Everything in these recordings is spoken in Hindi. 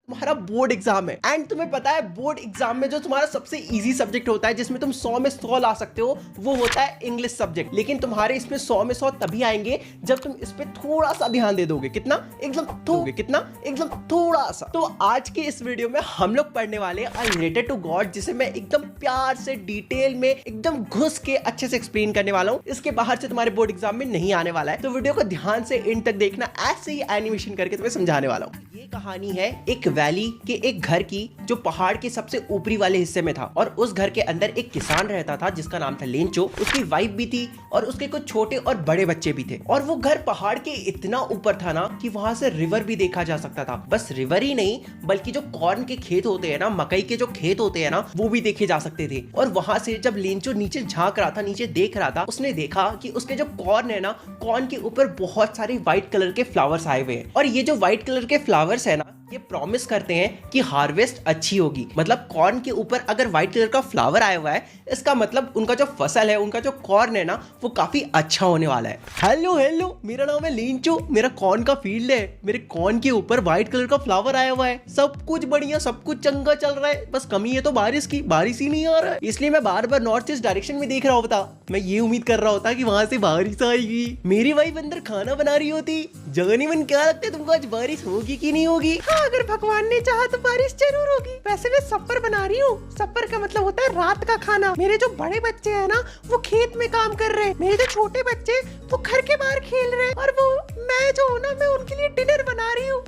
तुम्हारा बोर्ड एग्जाम है एंड तुम्हें पता है बोर्ड एग्जाम में जो तुम्हारा सबसे इजी सब्जेक्ट होता है जिसमें तुम 100 में 100 ला सकते हो वो होता है इंग्लिश सब्जेक्ट। लेकिन तुम्हारे इसमें 100 में 100 तभी आएंगे जब तुम इस पे थोड़ा सा ध्यान दे दोगे। कितना? एकदम थोड़ा सा। तो आज के इस वीडियो में हम लोग पढ़ने वाले हैं रिलेटेड टू गॉड, जिसे मैं एकदम प्यार से डिटेल में एकदम घुस के अच्छे से एक्सप्लेन करने वाला हूँ। इसके बाहर से तुम्हारे बोर्ड एग्जाम में नहीं आने वाला है, तो वीडियो को ध्यान से एंड तक देखना। ऐसे ही एनिमेशन करके तुम्हें समझाने वाला हूँ। ये कहानी है एक वैली के एक घर की जो पहाड़ के सबसे ऊपरी वाले हिस्से में था, और उस घर के अंदर एक किसान रहता था जिसका नाम था लेंचो। उसकी वाइफ भी थी और उसके कुछ छोटे और बड़े बच्चे भी थे। और वो घर पहाड़ के इतना ऊपर था ना कि वहां से रिवर भी देखा जा सकता था। बस रिवर ही नहीं बल्कि जो कॉर्न के खेत होते हैं ना, मकई के जो खेत होते हैं ना, वो भी देखे जा सकते थे। और वहां से जब लेंचो नीचे झांक रहा था, नीचे देख रहा था, उसने देखा कि उसके जो कॉर्न है ना, कॉर्न के ऊपर बहुत सारे व्हाइट कलर के फ्लावर्स आए हुए हैं। और ये जो व्हाइट कलर के फ्लावर्स है ना, ये प्रॉमिस करते हैं कि हार्वेस्ट अच्छी होगी। मतलब कॉर्न के ऊपर अगर व्हाइट कलर का फ्लावर आया हुआ है, इसका मतलब उनका जो फसल है, उनका जो कॉर्न है ना, वो काफी अच्छा होने वाला है। हेलो, मेरा नाम है लेंचो, मेरा कॉर्न का फील्ड है, मेरे कॉर्न के ऊपर व्हाइट कलर का फ्लावर आया हुआ है, सब कुछ बढ़िया, सब कुछ चंगा चल रहा है। बस कमी है तो बारिश की, बारिश ही नहीं आ रहा है, इसलिए मैं बार बार नॉर्थ ईस्ट डायरेक्शन में देख रहा होता। मैं ये उम्मीद कर रहा होता कि वहां से बारिश आएगी। मेरी वाइफ अंदर खाना बना रही होती। जगनी मन, क्या लगता है तुमको आज बारिश होगी कि नहीं होगी? हाँ, अगर भगवान ने चाहा तो बारिश जरूर होगी। वैसे मैं सप्पर बना रही हूँ। सप्पर का मतलब होता है रात का खाना। मेरे जो बड़े बच्चे हैं ना, वो खेत में काम कर रहे हैं। मेरे जो छोटे बच्चे वो घर के बाहर खेल रहे हैं। और वो मैं जो हूँ ना, मैं उनके लिए डिनर बना रही हूँ।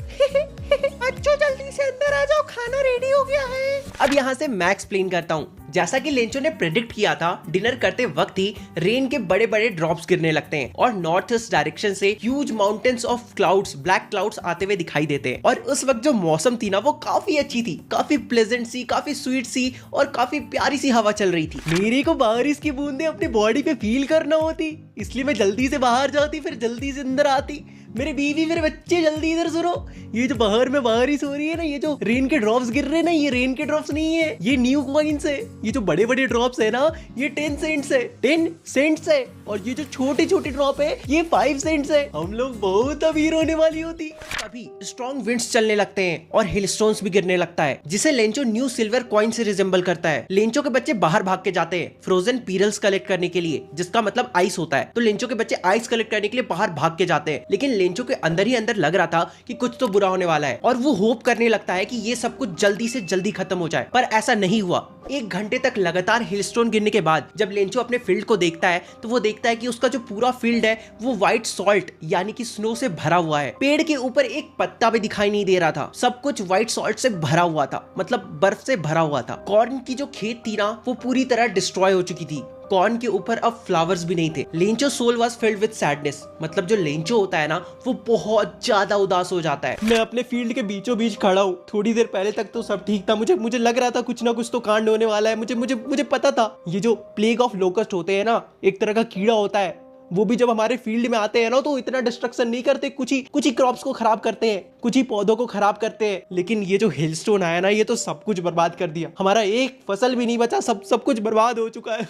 बच्चों जल्दी से अंदर आ जाओ, खाना रेडी हो गया है। अब यहाँ से मैं एक्सप्लेन करता हूँ। जैसा कि लेंचो ने प्रेडिक्ट किया था, डिनर करते वक्त ही रेन के बड़े बड़े ड्रॉप्स गिरने लगते हैं और नॉर्थ ईस्ट डायरेक्शन से huge mountains of clouds, black clouds आते हुए दिखाई देते हैं। और उस वक्त जो मौसम थी ना, वो काफी अच्छी थी, काफी प्लेजेंट सी, काफी स्वीट सी और काफी प्यारी सी हवा चल रही थी। मेरे को बारिश की बूंदे अपनी बॉडी पे फील करना होती, इसलिए मैं जल्दी से बाहर जाती, फिर जल्दी से अंदर आती। मेरे बीवी, मेरे बच्चे, जल्दी इधर सुनो। ये जो बाहर में बारिश हो रही है ना, ये जो रेन के ड्रॉप्स गिर रहे हैं ना, ये रेन के ड्रॉप्स नहीं है, ये न्यू कॉइन्स है। ये जो बड़े बड़े ड्रॉप्स है ना, ये 10 सेंट्स है, 10 सेंट्स है। और ये जो छोटे छोटे ड्रॉप है, ये 5 सेंट्स है। हम लोग बहुत अमीर होने वाली होती। अभी स्ट्रॉन्ग विंड्स चलने लगते हैं और हिल स्टोन्स भी गिरने लगता है, जिसे लेंचो न्यू सिल्वर कॉइन से रिजेंबल करता है। लेंचो के बच्चे बाहर भाग के जाते हैं फ्रोजन पीरल्स कलेक्ट करने के लिए, जिसका मतलब आइस होता है। तो लेंचो के बच्चे आइस कलेक्ट करने के लिए बाहर भाग के जाते हैं। लेकिन लेंचो के अंदर ही अंदर लग रहा था कि कुछ तो बुरा होने वाला है, और वो होप करने लगता है कि ये सब कुछ जल्दी से जल्दी खत्म हो जाए। पर ऐसा नहीं हुआ। 1 घंटे तक लगातार हिलस्टोन गिरने के बाद जब लेंचो अपने फील्ड को देखता है, तो वो देखता है कि उसका जो पूरा फील्ड है वो व्हाइट सॉल्ट यानी कि स्नो से भरा हुआ है। पेड़ के ऊपर एक पत्ता भी दिखाई नहीं दे रहा था, सब कुछ व्हाइट सॉल्ट से भरा हुआ था, मतलब बर्फ से भरा हुआ था। कॉर्न की जो खेत थी ना, वो पूरी तरह डिस्ट्रॉय हो चुकी थी। कॉर्न के ऊपर अब फ्लावर्स भी नहीं थे। Lencho soul was filled with sadness, मतलब जो लेंचो होता है ना, वो बहुत ज्यादा उदास हो जाता है। मैं अपने फील्ड के बीचों बीच खड़ा हूँ। थोड़ी देर पहले तक तो सब ठीक था, मुझे लग रहा था कुछ ना कुछ तो कांड होने वाला है। मुझे पता था। ये जो प्लेग ऑफ लोकस्ट होते हैं ना, एक तरह का कीड़ा होता है, वो भी जब हमारे फील्ड में आते हैं ना, तो इतना डिस्ट्रक्शन नहीं करते। कुछ ही क्रॉप्स को खराब करते हैं, कुछ ही पौधों को खराब करते हैं। लेकिन ये जो हिलस्टोन आया ना, ये तो सब कुछ बर्बाद कर दिया। हमारा एक फसल भी नहीं बचा, सब कुछ बर्बाद हो चुका है।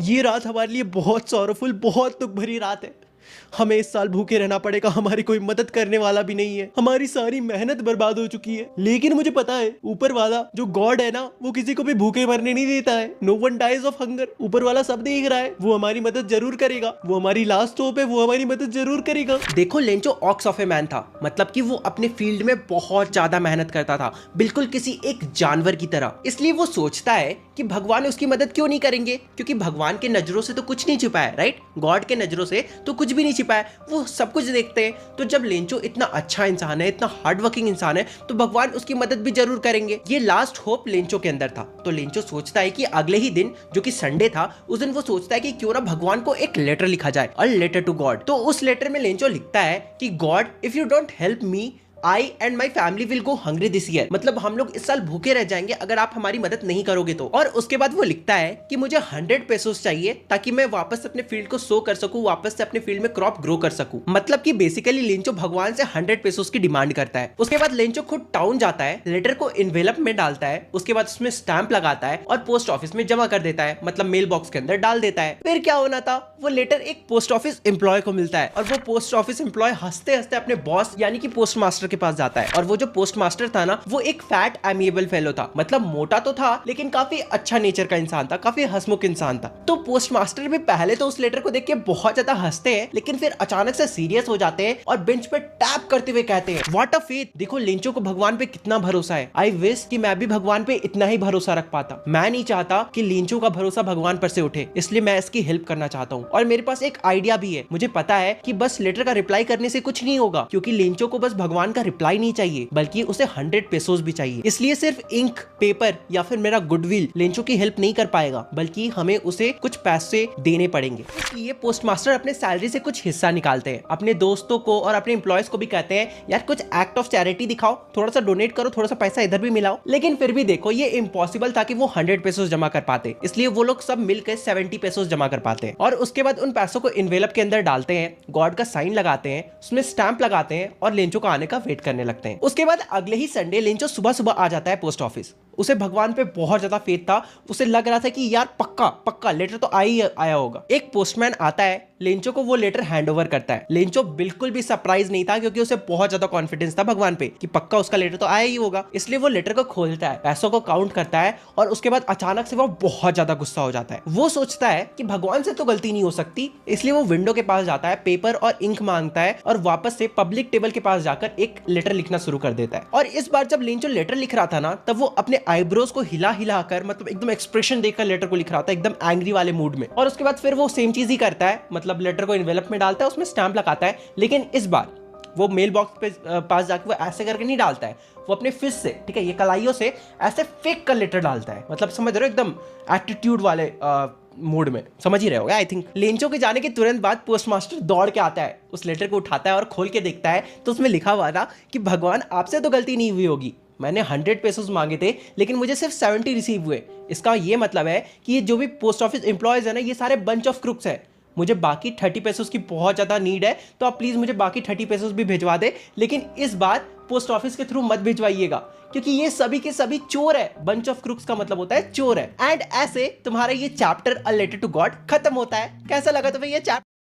ये रात हमारे लिए बहुत सॉरोफुल, बहुत दुख भरी रात है। हमें इस साल भूखे रहना पड़ेगा, हमारी कोई मदद करने वाला भी नहीं है, हमारी सारी मेहनत बर्बाद हो चुकी है। लेकिन मुझे पता है, ऊपर वाला जो गॉड है ना, वो किसी को भी भूखे मरने नहीं देता है। No one dies of hunger. ऊपर वाला सब देख रहा है, वो हमारी मदद जरूर करेगा। वो हमारी लास्ट होप है, वो हमारी मदद जरूर करेगा। देखो, Lencho ox of a man था, मतलब कि वो अपने फील्ड में बहुत ज्यादा मेहनत करता था, बिल्कुल किसी एक जानवर की तरह। इसलिए वो सोचता है कि भगवान उसकी मदद क्यों नहीं करेंगे, क्योंकि भगवान के नजरों से तो कुछ नहीं छिपा है, राइट? गॉड के नजरों से तो कुछ भी नहीं छिपा है, वो सब कुछ देखते हैं। तो जब लेंचो इतना अच्छा इंसान है, इतना हार्ड वर्किंग इंसान है, तो भगवान उसकी मदद भी जरूर करेंगे। ये लास्ट होप लेंचो के अंदर था। तो लेंचो सोचता है कि अगले ही दिन, जो कि संडे था, उस दिन वो सोचता है कि क्यों ना भगवान को एक लेटर लिखा जाए, अ लेटर टू गॉड। तो उस लेटर में लेंचो लिखता है कि God, if you don't help me, I and my family will go hungry this year। मतलब हम लोग इस साल भूखे रह जाएंगे अगर आप हमारी मदद नहीं करोगे तो। और उसके बाद वो लिखता है कि मुझे 100 पेसोस चाहिए ताकि मैं वापस अपने फील्ड को सो कर सकूं, वापस से अपने फील्ड में क्रॉप ग्रो कर सकूं। मतलब कि बेसिकली लेंचो भगवान से 100 पेसोस की डिमांड करता है। उसके बाद लेंचो खुद टाउन जाता है, लेटर को इन्वेलप में डालता है, उसके बाद उसमें स्टैंप लगाता है और पोस्ट ऑफिस में जमा कर देता है, मतलब मेल बॉक्स के अंदर डाल देता है। फिर क्या होना था, वो लेटर एक पोस्ट ऑफिस एम्प्लॉय को मिलता है और वो पोस्ट ऑफिस एम्प्लॉय हंसते हंसते अपने बॉस यानी कि पोस्ट मास्टर मास्टर के पास जाता है और वो जो पोस्ट मास्टर था ना वो एक फैट एमिएबल फेलो था, मतलब मोटा तो था लेकिन काफी अच्छा नेचर का इंसान था, काफी हंसमुख इंसान था। तो पोस्ट मास्टर भी पहले तो उस लेटर को देख के बहुत ज्यादा हंसते हैं लेकिन फिर अचानक से सीरियस हो जाते हैं और बेंच पे टैप करते हुए कहते हैं व्हाट अ फेथ, देखो लिंचो को भगवान पे कितना भरोसा है। आई विश कि मैं भी भगवान पे इतना ही भरोसा रख पाता। मैं नहीं चाहता कि लिंचो का भरोसा भगवान पर से उठे, इसलिए मैं इसकी हेल्प करना चाहता हूँ और मेरे पास एक आइडिया भी है। मुझे पता है कि बस लेटर का रिप्लाई करने से कुछ नहीं होगा क्योंकि लिंचो को बस भगवान का रिप्लाई नहीं चाहिए बल्कि उसे 100 पेसोस भी चाहिए। इसलिए सिर्फ इंक, पेपर या फिर मेरा गुडविल लिंचो की हेल्प नहीं कर पाएगा बल्कि हमें उसे कुछ पैसे देने पड़ेंगे। इसलिए पोस्टमास्टर अपने सैलरी से कुछ हिस्सा निकालते हैं, अपने दोस्तों को और अपने एम्प्लॉयज को भी कहते हैं यार कुछ एक्ट ऑफ चैरिटी दिखाओ, थोड़ा सा डोनेट करो, थोड़ा सा पैसा इधर भी मिलाओ। लेकिन फिर भी देखो ये इम्पॉसिबल था कि वो 100 पेसोस जमा कर पाते, इसलिए वो लोग सब मिलकर 70 पेसोस जमा कर पाते हैं और उसके बाद उन पैसों को इन्वेलप के अंदर डालते हैं, गॉड का साइन लगाते हैं, उसमें स्टैंप लगाते हैं और लिंचो का आने का वेट करने लगते हैं। उसके बाद अगले ही संडे लिंचो सुबह सुबह आ जाता है पोस्ट ऑफिस। उसे भगवान पे बहुत ज्यादा फेथ था, उसे लग रहा था कि यार पक्का पक्का लेटर तो आया होगा। एक पोस्टमैन आता है, लिंचो को वो लेटर हैंड ओवर करता है। लिंचो बिल्कुल भी सरप्राइज नहीं था क्योंकि उसे बहुत ज्यादा कॉन्फिडेंस था भगवान पे कि पक्का उसका लेटर तो आया ही होगा। इसलिए वो लेटर को खोलता है, पैसों को काउंट करता है और उसके बाद अचानक से वो बहुत ज्यादा गुस्सा हो जाता है। वो सोचता है कि भगवान से तो गलती नहीं हो सकती, इसलिए वो विंडो के पास जाता है, पेपर और इंक मांगता है और वापस से पब्लिक टेबल के पास जाकर एक लेटर लिखना शुरू कर देता है। और इस बार जब लिंचो लेटर लिख रहा था ना तब वो अपने आईब्रोज को हिला हिला कर, मतलब एकदम एक्सप्रेशन देकर लेटर को लिख रहा था, एकदम एंग्री वाले मूड में। और उसके बाद फिर वो सेम चीज ही करता है, मतलब लेटर को एनवेलप में डालता है, उसमें स्टैंप लगाता है, लेकिन इस बार वो मेल बॉक्स पे पास जाके वो ऐसे करके नहीं डालता है, वो अपने फिस्ट से, ठीक है, ये कलाइयों से ऐसे फेंक कर लेटर डालता है, मतलब समझ रहे हो, एकदम एटीट्यूड वाले मूड में, समझ ही रहे होगे आई थिंक। लिंचो के जाने के तुरंत बाद पोस्टमास्टर दौड़ के आता है, उस लेटर को उठाता है और खोल के देखता है तो उसमें लिखा हुआ था कि भगवान आपसे तो गलती नहीं हुई होगी, मैंने 100 पेसोस मांगे थे लेकिन मुझे सिर्फ 70 रिसीव हुए। इसका ये मतलब है कि ये जो भी पोस्ट ऑफिस एम्प्लॉयज है ना ये सारे बंच ऑफ क्रुक्स है। मुझे बाकी 30 पेसोस की बहुत ज़्यादा नीड है तो आप प्लीज़ मुझे बाकी 30 पेसोस भी भिजवा दे, लेकिन इस बार पोस्ट ऑफिस के थ्रू मत भिजवाइएगा क्योंकि ये सभी के सभी चोर है। बंच ऑफ क्रुक्स का मतलब होता है चोर है। एंड ऐसे तुम्हारा ये chapter a letter to God खत्म होता है। कैसा लगा तुम्हें ये चैप्टर?